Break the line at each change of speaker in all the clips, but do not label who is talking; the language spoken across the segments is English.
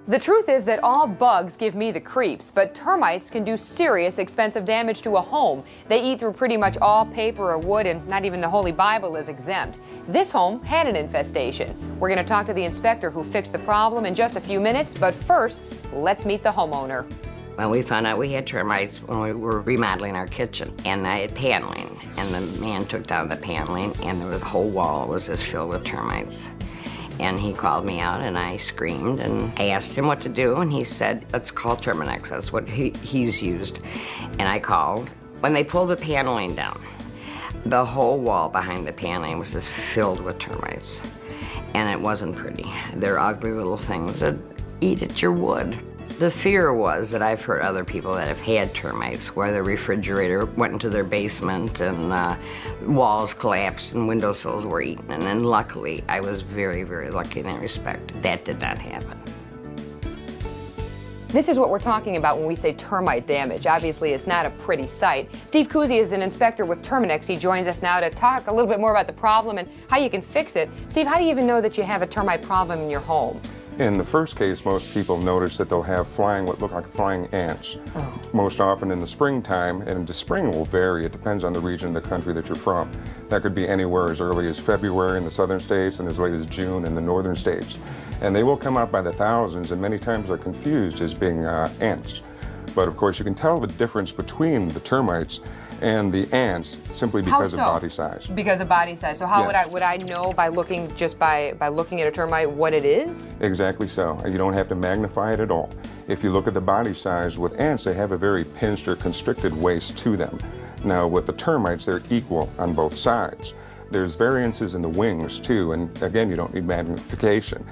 The truth is that all bugs give me the creeps, but termites can do serious, expensive damage to a home. They eat through pretty much all paper or wood, and not even the Holy Bible is exempt. This home had an infestation. We're going to talk to the inspector who fixed the problem in just a few minutes, but first, let's meet the homeowner.
Well, we found out we had termites when we were remodeling our kitchen, and I had paneling, and the man took down the paneling, and the whole wall was just filled with termites. And he called me out, and I screamed, and I asked him what to do, and he said, let's call Termites. That's what he's used. And I called. When they pulled the paneling down, the whole wall behind the paneling was just filled with termites. And it wasn't pretty. They're ugly little things that eat at your wood. The fear was that I've heard other people that have had termites where the refrigerator went into their basement and walls collapsed and windowsills were eaten. And then luckily, I was very, very lucky in that respect. That did not happen.
This is what we're talking about when we say termite damage. Obviously, it's not a pretty sight. Steve Kuzy is an inspector with Termites. He joins us now to talk a little bit more about the problem and how you can fix it. Steve, how do you even know that you have a termite problem in your home?
In the first case, most people notice that they'll have what look like flying ants. Oh. Most often in the springtime, and the spring will vary. It depends on the region of the country that you're from. That could be anywhere as early as February in the southern states and as late as June in the northern states. And they will come out by the thousands, and many times are confused as being ants. But of course, you can tell the difference between the termites and the ants simply because of body size.
Because of body size. So how would I know by looking by looking at a termite what it is?
Exactly so. You don't have to magnify it at all. If you look at the body size with ants, they have a very pinched or constricted waist to them. Now with the termites, they're equal on both sides. There's variances in the wings too, and again, you don't need magnification.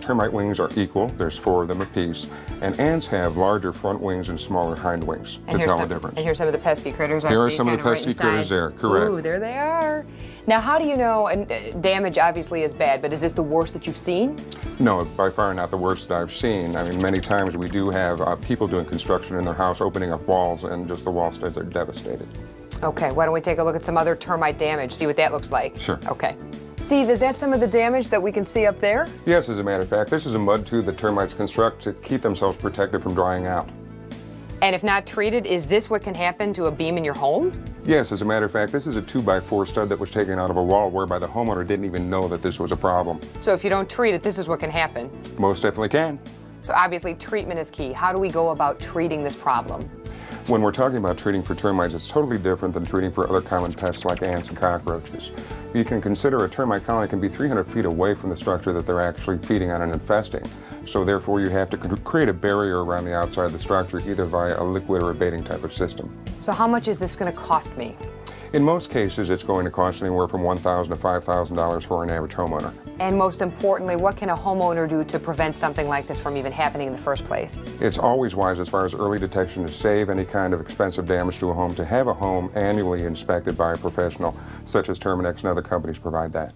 Termite wings are equal, there's 4 of them apiece, and ants have larger front wings and smaller hind wings to tell the difference.
And here's some of the pesky critters I see.
Here are some of the pesky critters there, correct.
Ooh, there they are. Now how do you know, and damage obviously is bad, but is this the worst that you've seen?
No, by far not the worst that I've seen. I mean, many times we do have people doing construction in their house, opening up walls, and just the wall studs are devastated.
Okay, why don't we take a look at some other termite damage, see what that looks like?
Sure.
Okay. Steve, is that some of the damage that we can see up there?
Yes, as a matter of fact. This is a mud tube that termites construct to keep themselves protected from drying out.
And if not treated, is this what can happen to a beam in your home?
Yes, as a matter of fact, this is a 2x4 stud that was taken out of a wall whereby the homeowner didn't even know that this was a problem.
So if you don't treat it, this is what can happen?
Most definitely can.
So obviously treatment is key. How do we go about treating this problem?
When we're talking about treating for termites, it's totally different than treating for other common pests like ants and cockroaches. You can consider a termite colony can be 300 feet away from the structure that they're actually feeding on and infesting. So therefore you have to create a barrier around the outside of the structure, either via a liquid or a baiting type of system.
So how much is this going to cost me?
In most cases, it's going to cost anywhere from $1,000 to $5,000 for an average homeowner.
And most importantly, what can a homeowner do to prevent something like this from even happening in the first place?
It's always wise, as far as early detection, to save any kind of expensive damage to a home, to have a home annually inspected by a professional, such as Termites and other companies provide that.